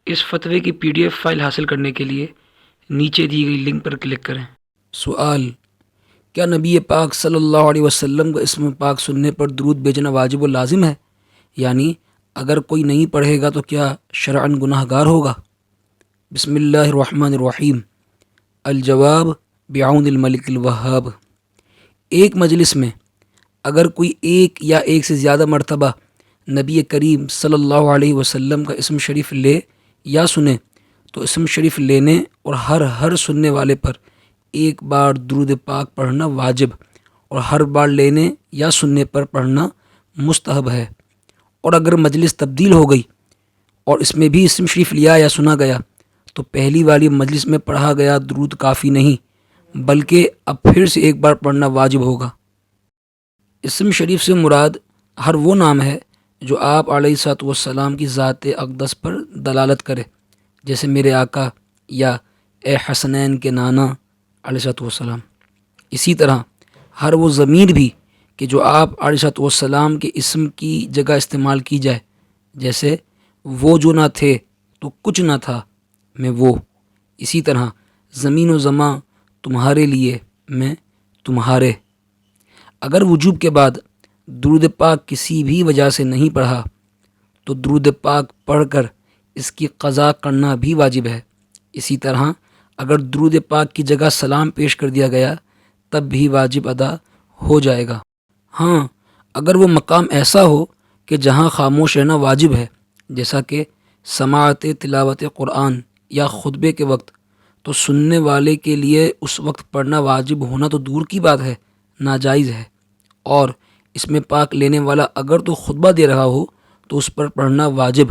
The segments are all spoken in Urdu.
اس فتوے کی PDF فائل حاصل کرنے کے لیے نیچے دی گئی لنک پر کلک کریں۔ سوال: کیا نبی پاک صلی اللہ علیہ وسلم کا اسم پاک سننے پر درود بھیجنا واجب و لازم ہے؟ یعنی اگر کوئی نہیں پڑھے گا تو کیا شرعاً گناہ گار ہوگا؟ بسم اللہ الرحمن الرحیم۔ الجواب بعون الملک الوہاب۔ ایک مجلس میں اگر کوئی ایک یا ایک سے زیادہ مرتبہ نبی کریم صلی اللہ علیہ وسلم کا اسم شریف لے یا سنے تو اسم شریف لینے اور ہر سننے والے پر ایک بار درود پاک پڑھنا واجب اور ہر بار لینے یا سننے پر پڑھنا مستحب ہے۔ اور اگر مجلس تبدیل ہو گئی اور اس میں بھی اسم شریف لیا یا سنا گیا تو پہلی والی مجلس میں پڑھا گیا درود کافی نہیں بلکہ اب پھر سے ایک بار پڑھنا واجب ہوگا۔ اسم شریف سے مراد ہر وہ نام ہے جو آپ علیہ الصلوۃ والسلام کی ذات اقدس پر دلالت کرے، جیسے میرے آقا یا اے حسنین کے نانا علیہ الصلوۃ والسلام۔ اسی طرح ہر وہ ضمیر بھی کہ جو آپ علیہ الصلوۃ والسلام کے اسم کی جگہ استعمال کی جائے، جیسے وہ جو نہ تھے تو کچھ نہ تھا میں وہ۔ اسی طرح زمین و زماں تمہارے لیے میں تمہارے۔ اگر وجوب کے بعد درود پاک کسی بھی وجہ سے نہیں پڑھا تو درود پاک پڑھ کر اس کی قضا کرنا بھی واجب ہے۔ اسی طرح اگر درود پاک کی جگہ سلام پیش کر دیا گیا تب بھی واجب ادا ہو جائے گا۔ ہاں، اگر وہ مقام ایسا ہو کہ جہاں خاموش رہنا واجب ہے، جیسا کہ سماعت تلاوت قرآن یا خطبے کے وقت، تو سننے والے کے لیے اس وقت پڑھنا واجب ہونا تو دور کی بات ہے، ناجائز ہے۔ اور اس میں پاک لینے والا اگر تو خطبہ دے رہا ہو تو اس پر پڑھنا واجب،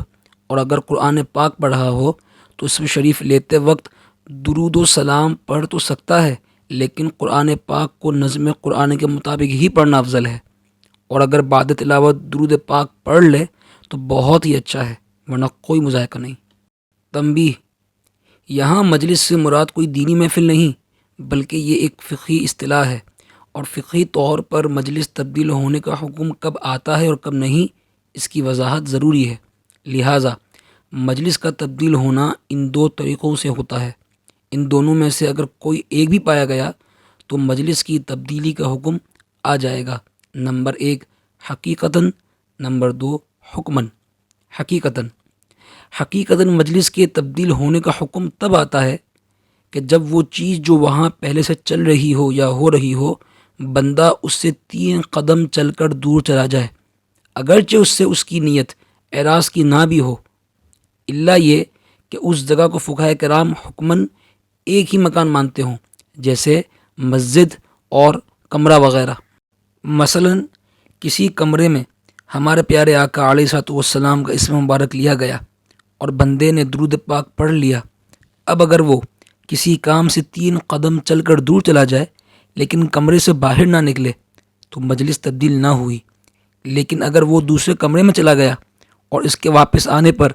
اور اگر قرآن پاک پڑھ رہا ہو تو اسم شریف لیتے وقت درود و سلام پڑھ تو سکتا ہے، لیکن قرآن پاک کو نظم قرآن کے مطابق ہی پڑھنا افضل ہے۔ اور اگر بعد تلاوت درود پاک پڑھ لے تو بہت ہی اچھا ہے، ورنہ کوئی مذائقہ نہیں۔ تنبیہ: یہاں مجلس سے مراد کوئی دینی محفل نہیں بلکہ یہ ایک فقہی اصطلاح ہے، اور فقہی طور پر مجلس تبدیل ہونے کا حکم کب آتا ہے اور کب نہیں، اس کی وضاحت ضروری ہے۔ لہٰذا مجلس کا تبدیل ہونا ان دو طریقوں سے ہوتا ہے۔ ان دونوں میں سے اگر کوئی ایک بھی پایا گیا تو مجلس کی تبدیلی کا حکم آ جائے گا۔ Number 1 حقیقتاً، number 2 حکماً۔ حقیقتاً مجلس کے تبدیل ہونے کا حکم تب آتا ہے کہ جب وہ چیز جو وہاں پہلے سے چل رہی ہو یا ہو رہی ہو، بندہ اس سے 3 قدم چل کر دور چلا جائے، اگرچہ اس سے اس کی نیت اعراض کی نہ بھی ہو، الا یہ کہ اس جگہ کو فقہائے کرام حکماً ایک ہی مکان مانتے ہوں، جیسے مسجد اور کمرہ وغیرہ۔ مثلاً کسی کمرے میں ہمارے پیارے آقا علیہ الصلوۃ والسلام کا اسم مبارک لیا گیا اور بندے نے درود پاک پڑھ لیا۔ اب اگر وہ کسی کام سے 3 قدم چل کر دور چلا جائے لیکن کمرے سے باہر نہ نکلے تو مجلس تبدیل نہ ہوئی، لیکن اگر وہ دوسرے کمرے میں چلا گیا اور اس کے واپس آنے پر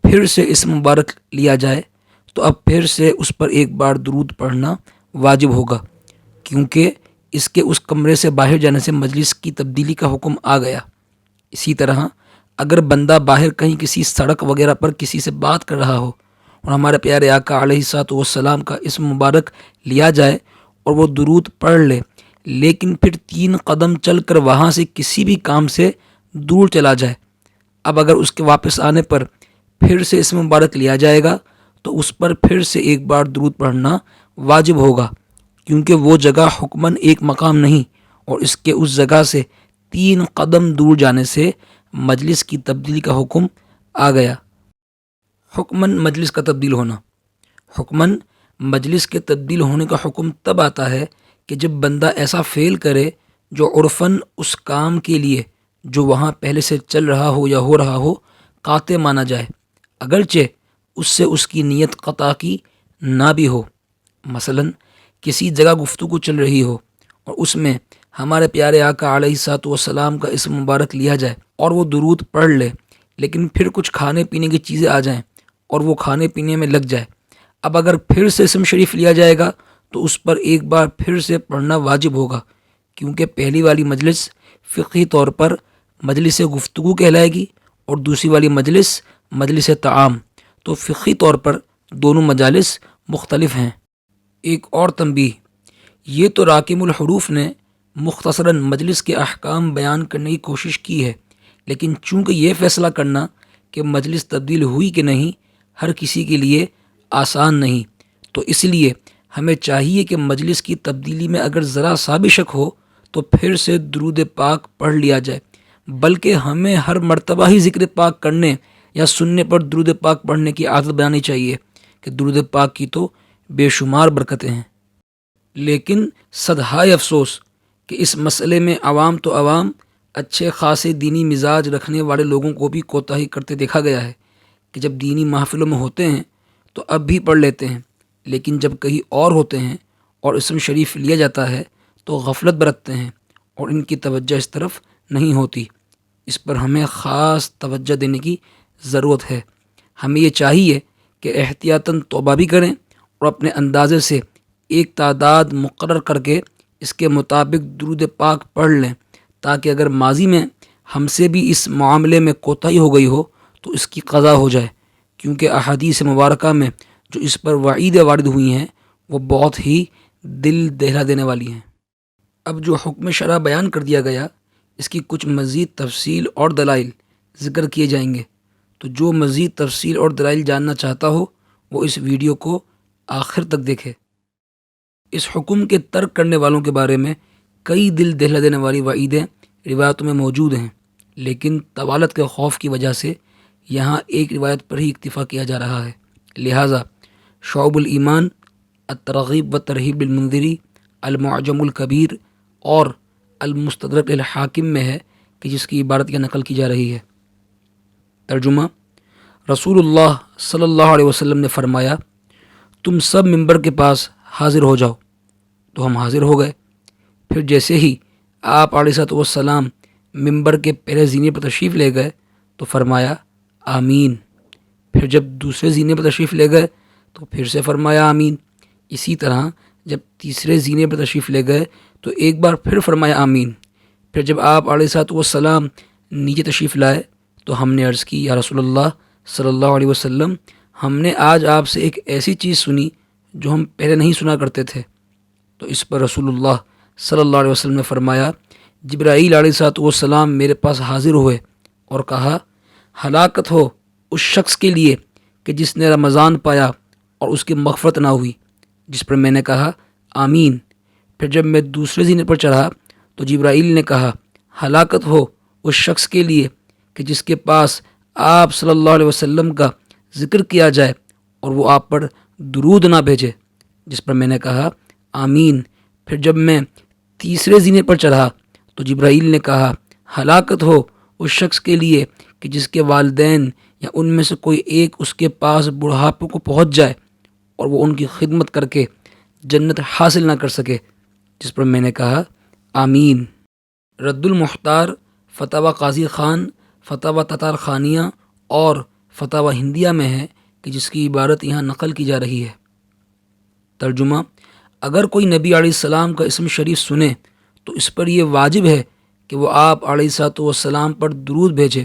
پھر سے اسم مبارک لیا جائے تو اب پھر سے اس پر ایک بار درود پڑھنا واجب ہوگا، کیونکہ اس کے اس کمرے سے باہر جانے سے مجلس کی تبدیلی کا حکم آ گیا۔ اسی طرح اگر بندہ باہر کہیں کسی سڑک وغیرہ پر کسی سے بات کر رہا ہو اور ہمارے پیارے آقا علیہ الصلوۃ والسلام کا اسم مبارک لیا جائے اور وہ درود پڑھ لے، لیکن پھر 3 قدم چل کر وہاں سے کسی بھی کام سے دور چلا جائے، اب اگر اس کے واپس آنے پر پھر سے اسم مبارک لیا جائے گا تو اس پر پھر سے ایک بار درود پڑھنا واجب ہوگا، کیونکہ وہ جگہ حکماً ایک مقام نہیں، اور اس کے اس جگہ سے 3 قدم دور جانے سے مجلس کی تبدیلی کا حکم آ گیا۔ حکماً مجلس کا تبدیل ہونا۔ حکماً مجلس کے تبدیل ہونے کا حکم تب آتا ہے کہ جب بندہ ایسا فعل کرے جو عرفاً اس کام کے لیے جو وہاں پہلے سے چل رہا ہو یا ہو رہا ہو قاطع مانا جائے، اگرچہ اس سے اس کی نیت قطع کی نہ بھی ہو۔ مثلاً کسی جگہ گفتگو چل رہی ہو اور اس میں ہمارے پیارے آقا علیہ الصلوۃ والسلام کا اسم مبارک لیا جائے اور وہ درود پڑھ لے، لیکن پھر کچھ کھانے پینے کی چیزیں آ جائیں اور وہ کھانے پینے میں لگ جائے، اب اگر پھر سے اسم شریف لیا جائے گا تو اس پر ایک بار پھر سے پڑھنا واجب ہوگا، کیونکہ پہلی والی مجلس فقہی طور پر مجلس گفتگو کہلائے گی اور دوسری والی مجلس مجلس طعام، تو فقہی طور پر دونوں مجالس مختلف ہیں۔ ایک اور تنبیہ، یہ تو راکم الحروف نے مختصراً مجلس کے احکام بیان کرنے کی کوشش کی ہے، لیکن چونکہ یہ فیصلہ کرنا کہ مجلس تبدیل ہوئی کہ نہیں ہر کسی کے لیے آسان نہیں، تو اس لیے ہمیں چاہیے کہ مجلس کی تبدیلی میں اگر ذرا سا بھی شک ہو تو پھر سے درود پاک پڑھ لیا جائے، بلکہ ہمیں ہر مرتبہ ہی ذکر پاک کرنے یا سننے پر درود پاک پڑھنے کی عادت بنانی چاہیے کہ درود پاک کی تو بے شمار برکتیں ہیں۔ لیکن صدہائے افسوس کہ اس مسئلے میں عوام تو عوام، اچھے خاصے دینی مزاج رکھنے والے لوگوں کو بھی کوتاہی کرتے دیکھا گیا ہے کہ جب دینی محفلوں میں ہوتے ہیں تو اب بھی پڑھ لیتے ہیں، لیکن جب کہیں اور ہوتے ہیں اور اسم شریف لیا جاتا ہے تو غفلت برتتے ہیں اور ان کی توجہ اس طرف نہیں ہوتی۔ اس پر ہمیں خاص توجہ دینے کی ضرورت ہے۔ ہمیں یہ چاہیے کہ احتیاطاً توبہ بھی کریں اور اپنے اندازے سے ایک تعداد مقرر کر کے اس کے مطابق درود پاک پڑھ لیں، تاکہ اگر ماضی میں ہم سے بھی اس معاملے میں کوتاہی ہو گئی ہو تو اس کی قضا ہو جائے، کیونکہ احادیث مبارکہ میں جو اس پر وعیدیں وارد ہوئی ہیں وہ بہت ہی دل دہلا دینے والی ہیں۔ اب جو حکم شرع بیان کر دیا گیا، اس کی کچھ مزید تفصیل اور دلائل ذکر کیے جائیں گے، تو جو مزید تفصیل اور دلائل جاننا چاہتا ہو وہ اس ویڈیو کو آخر تک دیکھے۔ اس حکم کے ترک کرنے والوں کے بارے میں کئی دل دہلا دینے والی وعیدیں روایتوں میں موجود ہیں، لیکن طوالت کے خوف کی وجہ سے یہاں ایک روایت پر ہی اکتفا کیا جا رہا ہے، لہٰذا شعب الایمان، الترغیب و ترہیب المنذری، المعجم الکبیر اور المستدرک الحاکم میں ہے کہ جس کی عبارت یہ نقل کی جا رہی ہے۔ ترجمہ: رسول اللہ صلی اللہ علیہ وسلم نے فرمایا، تم سب ممبر کے پاس حاضر ہو جاؤ، تو ہم حاضر ہو گئے۔ پھر جیسے ہی آپ علیہ السلام ممبر کے پہلے زینے پر تشریف لے گئے تو فرمایا آمین۔ پھر جب دوسرے زینے پر تشریف لے گئے تو پھر سے فرمایا آمین۔ اسی طرح جب تیسرے زینے پر تشریف لے گئے تو ایک بار پھر فرمایا آمین۔ پھر جب آپ علیہ السلام نیچے تشریف لائے تو ہم نے عرض کی، یا رسول اللہ صلی اللہ علیہ وسلم، ہم نے آج آپ سے ایک ایسی چیز سنی جو ہم پہلے نہیں سنا کرتے تھے۔ تو اس پر رسول اللہ صلی اللہ علیہ وسلم نے فرمایا، جبرائیل علیہ السلام میرے پاس حاضر ہوئے اور کہا، ہلاکت ہو اس شخص کے لیے کہ جس نے رمضان پایا اور اس کی مغفرت نہ ہوئی، جس پر میں نے کہا آمین۔ پھر جب میں دوسرے زینے پر چڑھا تو جبرائیل نے کہا، ہلاکت ہو اس شخص کے لیے کہ جس کے پاس آپ صلی اللہ علیہ وسلم کا ذکر کیا جائے اور وہ آپ پر درود نہ بھیجے، جس پر میں نے کہا آمین۔ پھر جب میں تیسرے زینے پر چڑھا تو جبرائیل نے کہا، ہلاکت ہو اس شخص کے لیے کہ جس کے والدین یا ان میں سے کوئی ایک اس کے پاس بڑھاپے کو پہنچ جائے اور وہ ان کی خدمت کر کے جنت حاصل نہ کر سکے، جس پر میں نے کہا آمین۔ رد المحتار، فتاوی قاضی خان، فتاوی تتار خانیہ اور فتاوی ہندیہ میں ہے کہ جس کی عبارت یہاں نقل کی جا رہی ہے۔ ترجمہ: اگر کوئی نبی علیہ السلام کا اسم شریف سنے تو اس پر یہ واجب ہے کہ وہ آپ علیہ السلام پر درود بھیجے،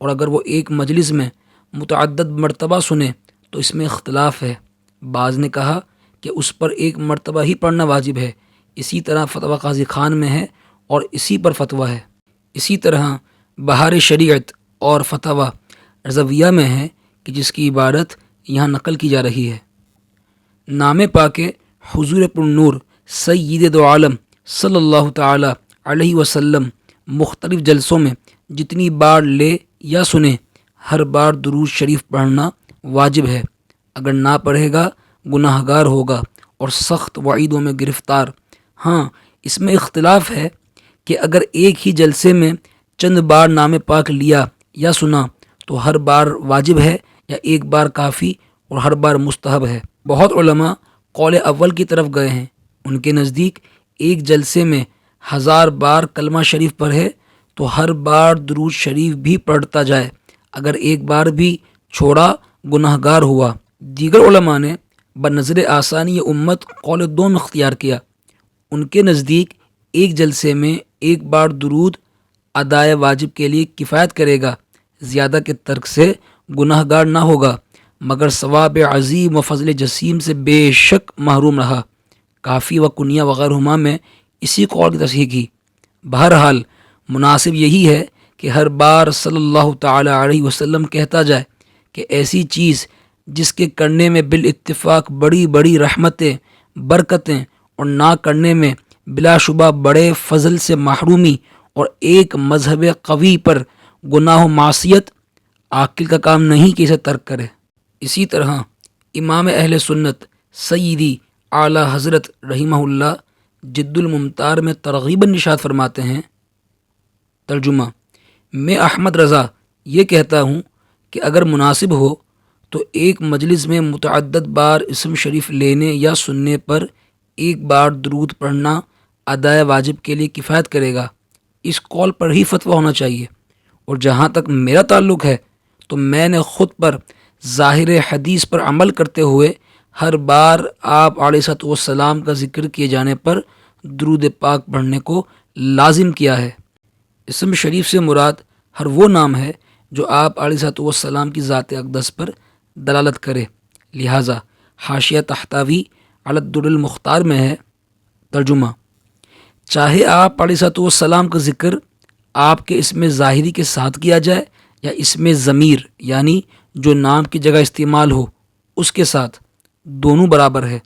اور اگر وہ ایک مجلس میں متعدد مرتبہ سنے تو اس میں اختلاف ہے۔ بعض نے کہا کہ اس پر ایک مرتبہ ہی پڑھنا واجب ہے، اسی طرح فتویٰ قاضی خان میں ہے اور اسی پر فتویٰ ہے۔ اسی طرح بہار شریعت اور فتویٰ رضویہ میں ہے کہ جس کی عبارت یہاں نقل کی جا رہی ہے۔ نام پاک حضور پر نور سید دو عالم صلی اللہ تعالی علیہ وسلم مختلف جلسوں میں جتنی بار لے یا سنے، ہر بار درود شریف پڑھنا واجب ہے۔ اگر نہ پڑھے گا گناہ گار ہوگا اور سخت وعیدوں میں گرفتار۔ ہاں، اس میں اختلاف ہے کہ اگر ایک ہی جلسے میں چند بار نام پاک لیا یا سنا تو ہر بار واجب ہے یا ایک بار کافی اور ہر بار مستحب ہے۔ بہت علماء قول اول کی طرف گئے ہیں، ان کے نزدیک ایک جلسے میں 1000 بار کلمہ شریف پڑھے تو ہر بار درود شریف بھی پڑھتا جائے، اگر ایک بار بھی چھوڑا گناہ گار ہوا۔ دیگر علماء نے بنظر آسانی امت قول دوم اختیار کیا، ان کے نزدیک ایک جلسے میں ایک بار درود ادائے واجب کے لیے کفایت کرے گا، زیادہ کے ترک سے گناہ گار نہ ہوگا، مگر ثواب عظیم و فضل جسیم سے بے شک محروم رہا۔ کافی و کنیہ وغیرہما میں اسی قول کی تصحیح کی۔ بہرحال مناسب یہی ہے کہ ہر بار صلی اللہ تعالی علیہ وسلم کہتا جائے کہ ایسی چیز جس کے کرنے میں بالاتفاق بڑی بڑی رحمتیں، برکتیں اور نہ کرنے میں بلا شبہ بڑے فضل سے محرومی اور ایک مذہب قوی پر گناہ و معصیت، عاقل کا کام نہیں کہ اسے ترک کرے۔ اسی طرح امام اہل سنت سیدی اعلی حضرت رحمہ اللہ جد الممتار میں ترغیباً ارشاد فرماتے ہیں، ترجمہ: میں احمد رضا یہ کہتا ہوں کہ اگر مناسب ہو تو ایک مجلس میں متعدد بار اسم شریف لینے یا سننے پر ایک بار درود پڑھنا ادائے واجب کے لیے کفایت کرے گا۔ اس قول پر ہی فتویٰ ہونا چاہیے، اور جہاں تک میرا تعلق ہے تو میں نے خود پر ظاہر حدیث پر عمل کرتے ہوئے ہر بار آپ علیہ الصلوۃ والسلام کا ذکر کیے جانے پر درود پاک پڑھنے کو لازم کیا ہے۔ اسم شریف سے مراد ہر وہ نام ہے جو آپ علیہ الصلوۃ والسلام کی ذات اقدس پر دلالت کرے، لہٰذا حاشیہ تحتوی علی الدر المختار میں ہے، ترجمہ: چاہے آپ علیہ الصلوۃ والسلام کا ذکر آپ کے اسم ظاہری کے ساتھ کیا جائے یا اسم ضمیر یعنی جو نام کی جگہ استعمال ہو اس کے ساتھ، دونوں برابر ہے۔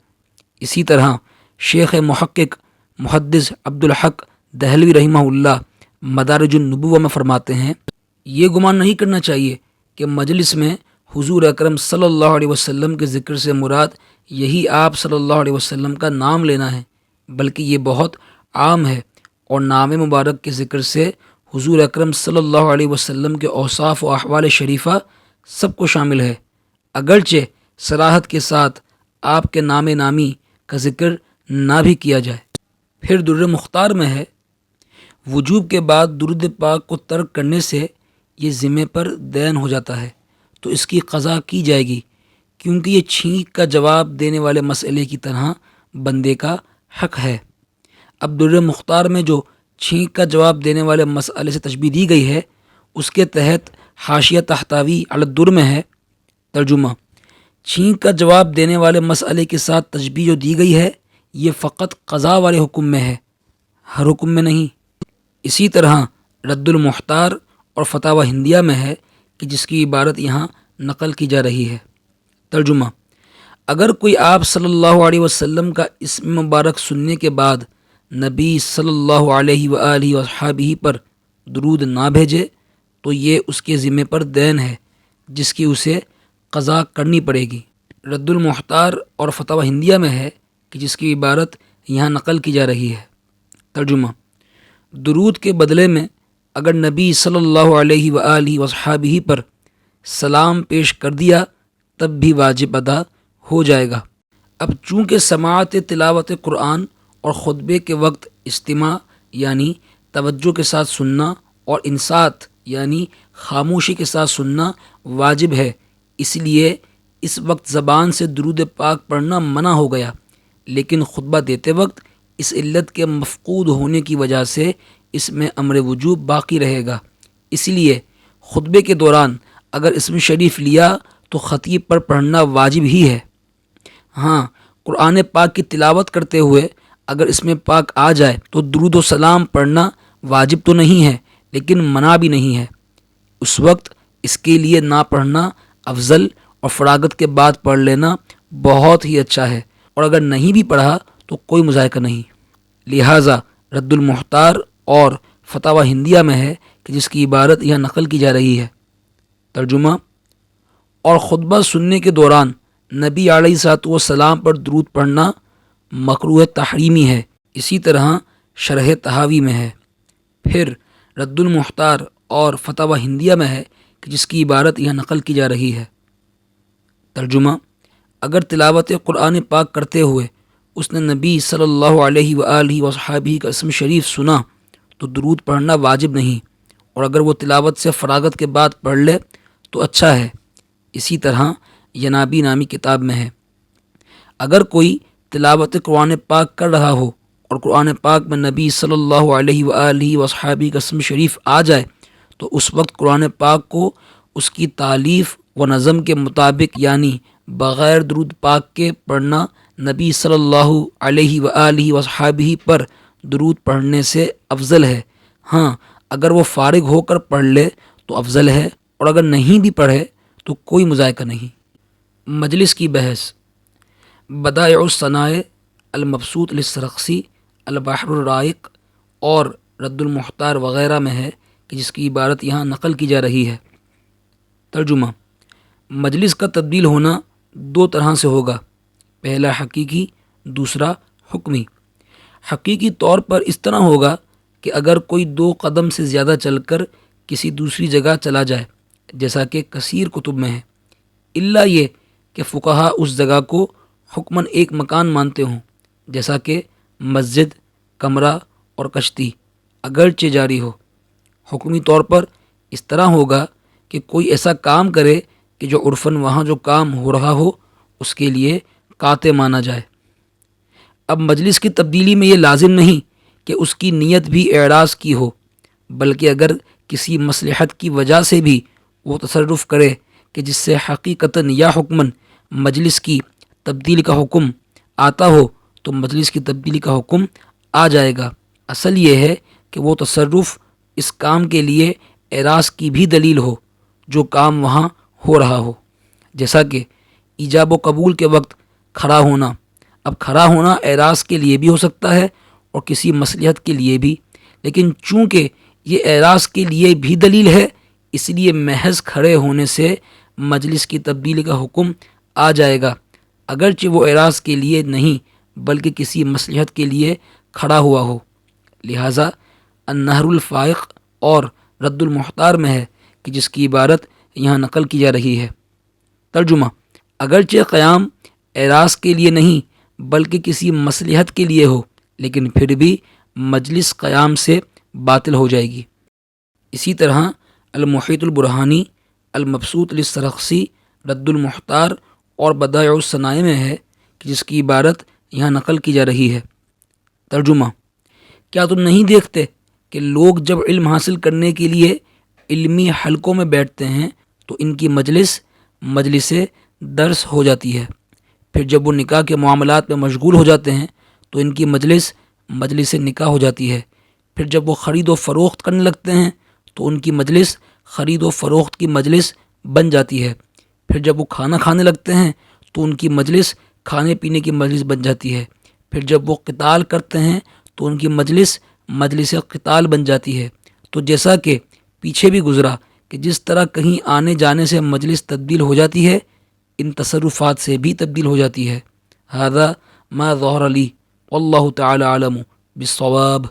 اسی طرح شیخ محقق محدث عبدالحق دہلوی رحمہ اللہ مدارج النبوہ میں فرماتے ہیں، یہ گمان نہیں کرنا چاہیے کہ مجلس میں حضور اکرم صلی اللہ علیہ وسلم کے ذکر سے مراد یہی آپ صلی اللہ علیہ وسلم کا نام لینا ہے، بلکہ یہ بہت عام ہے، اور نام مبارک کے ذکر سے حضور اکرم صلی اللہ علیہ وسلم کے اوصاف و احوال شریفہ سب کو شامل ہے، اگرچہ صراحت کے ساتھ آپ کے نام نامی کا ذکر نہ بھی کیا جائے۔ پھر در مختار میں ہے، وجوب کے بعد درود پاک کو ترک کرنے سے یہ ذمے پر دین ہو جاتا ہے تو اس کی قضا کی جائے گی، کیونکہ یہ چھینک کا جواب دینے والے مسئلے کی طرح بندے کا حق ہے۔ اب در مختار میں جو چھینک کا جواب دینے والے مسئلے سے تشبیہ دی گئی ہے اس کے تحت حاشیہ تحتوی علی الدر میں ہے، ترجمہ: چھینک کا جواب دینے والے مسئلے کے ساتھ تشبیہ جو دی گئی ہے یہ فقط قضا والے حکم میں ہے، ہر حکم میں نہیں۔ اسی طرح رد المحتار اور فتاوی ہندیہ میں ہے کہ جس کی عبارت یہاں نقل کی جا رہی ہے، ترجمہ: اگر کوئی آپ صلی اللہ علیہ وسلم کا اسم مبارک سننے کے بعد نبی صلی اللہ علیہ وآلہ وصحبہ پر درود نہ بھیجے تو یہ اس کے ذمے پر دین ہے جس کی اسے قضا کرنی پڑے گی۔ رد المحتار اور فتاوی ہندیہ میں ہے کہ جس کی عبارت یہاں نقل کی جا رہی ہے، ترجمہ: درود کے بدلے میں اگر نبی صلی اللہ علیہ وآلہ وصحبہ پر سلام پیش کر دیا تب بھی واجب ادا ہو جائے گا۔ اب چونکہ سماعت تلاوت قرآن اور خطبے کے وقت استماع یعنی توجہ کے ساتھ سننا اور انصات یعنی خاموشی کے ساتھ سننا واجب ہے، اس لیے اس وقت زبان سے درود پاک پڑھنا منع ہو گیا، لیکن خطبہ دیتے وقت اس علت کے مفقود ہونے کی وجہ سے اس میں امر وجوب باقی رہے گا۔ اس لیے خطبے کے دوران اگر اسم شریف لیا تو خطیب پر پڑھنا واجب ہی ہے۔ ہاں، قرآن پاک کی تلاوت کرتے ہوئے اگر اسم پاک آ جائے تو درود و سلام پڑھنا واجب تو نہیں ہے لیکن منع بھی نہیں ہے، اس وقت اس کے لیے نہ پڑھنا افضل اور فراغت کے بعد پڑھ لینا بہت ہی اچھا ہے، اور اگر نہیں بھی پڑھا تو کوئی مذائقہ نہیں۔ لہٰذا رد المحتار اور فتاوی ہندیہ میں ہے کہ جس کی عبارت یہاں نقل کی جا رہی ہے، ترجمہ: اور خطبہ سننے کے دوران نبی علیہ الصلوۃ والسلام پر درود پڑھنا مکروہ تحریمی ہے۔ اسی طرح شرح طحاوی میں ہے۔ پھر رد المحتار اور فتاوی ہندیہ میں ہے کہ جس کی عبارت یہاں نقل کی جا رہی ہے، ترجمہ: اگر تلاوت قرآن پاک کرتے ہوئے اس نے نبی صلی اللہ علیہ وآلہ وصحبہ کا اسم شریف سنا تو درود پڑھنا واجب نہیں، اور اگر وہ تلاوت سے فراغت کے بعد پڑھ لے تو اچھا ہے۔ اسی طرح ینابی نامی کتاب میں ہے، اگر کوئی تلاوت قرآن پاک کر رہا ہو اور قرآن پاک میں نبی صلی اللہ علیہ وآلہ وصحبہ کا اسم شریف آ جائے تو اس وقت قرآن پاک کو اس کی تالیف و نظم کے مطابق یعنی بغیر درود پاک کے پڑھنا نبی صلی اللہ علیہ وآلہ وصحابہ پر درود پڑھنے سے افضل ہے۔ ہاں، اگر وہ فارغ ہو کر پڑھ لے تو افضل ہے، اور اگر نہیں بھی پڑھے تو کوئی مذائقہ نہیں۔ مجلس کی بحث بدائع الثناء المبسوط للسرخسی، البحر الرائق اور رد المختار وغیرہ میں ہے کہ جس کی عبارت یہاں نقل کی جا رہی ہے۔ ترجمہ: مجلس کا تبدیل ہونا دو طرح سے ہوگا، پہلا حقیقی، دوسرا حکمی۔ حقیقی طور پر اس طرح ہوگا کہ اگر کوئی 2 قدم سے زیادہ چل کر کسی دوسری جگہ چلا جائے، جیسا کہ کثیر کتب میں ہے، الا یہ کہ فقہا اس جگہ کو حکماً ایک مکان مانتے ہوں، جیسا کہ مسجد، کمرہ اور کشتی، اگرچہ جاری ہو۔ حکمی طور پر اس طرح ہوگا کہ کوئی ایسا کام کرے کہ جو عرفاً وہاں جو کام ہو رہا ہو اس کے لیے قاطع مانا جائے۔ اب مجلس کی تبدیلی میں یہ لازم نہیں کہ اس کی نیت بھی اعراض کی ہو، بلکہ اگر کسی مصلحت کی وجہ سے بھی وہ تصرف کرے کہ جس سے حقیقتاً یا حکماً مجلس کی تبدیلی کا حکم آتا ہو تو مجلس کی تبدیلی کا حکم آ جائے گا۔ اصل یہ ہے کہ وہ تصرف اس کام کے لیے اعراض کی بھی دلیل ہو جو کام وہاں ہو رہا ہو، جیسا کہ ایجاب و قبول کے وقت کھڑا ہونا۔ اب کھڑا ہونا اعراض کے لیے بھی ہو سکتا ہے اور کسی مصلحت کے لیے بھی، لیکن چونکہ یہ اعراض کے لیے بھی دلیل ہے اس لیے محض کھڑے ہونے سے مجلس کی تبدیلی کا حکم آ جائے گا، اگرچہ وہ اعراض کے لیے نہیں بلکہ کسی مصلحت کے لیے کھڑا ہوا ہو۔ لہٰذا النہر الفائق اور رد المختار میں ہے کہ جس کی عبارت یہاں نقل کی جا رہی ہے۔ ترجمہ: اگرچہ قیام اعراض کے لیے نہیں بلکہ کسی مصلحت کے لیے ہو لیکن پھر بھی مجلس قیام سے باطل ہو جائے گی۔ اسی طرح المحیط البرہانی، المبسوط للسرخسی، رد المختار اور بدائع الثناء میں ہے کہ جس کی عبارت یہاں نقل کی جا رہی ہے۔ ترجمہ: کیا تم نہیں دیکھتے کہ لوگ جب علم حاصل کرنے کے لیے علمی حلقوں میں بیٹھتے ہیں تو ان کی مجلس درس ہو جاتی ہے، پھر جب وہ نکاح کے معاملات میں مشغول ہو جاتے ہیں تو ان کی مجلس نکاح ہو جاتی ہے، پھر جب وہ خرید و فروخت کرنے لگتے ہیں تو ان کی مجلس خرید و فروخت کی مجلس بن جاتی ہے، پھر جب وہ کھانا کھانے لگتے ہیں تو ان کی مجلس کھانے پینے کی مجلس بن جاتی ہے، پھر جب وہ قتال کرتے ہیں تو ان کی مجلس قتال بن جاتی ہے۔ تو جیسا کہ پیچھے بھی گزرا کہ جس طرح کہیں آنے جانے سے مجلس تبدیل ہو جاتی ہے، ان تصرفات سے بھی تبدیل ہو جاتی ہے۔ ھذا ما ظہر لی واللہ تعالی عالم بالصواب۔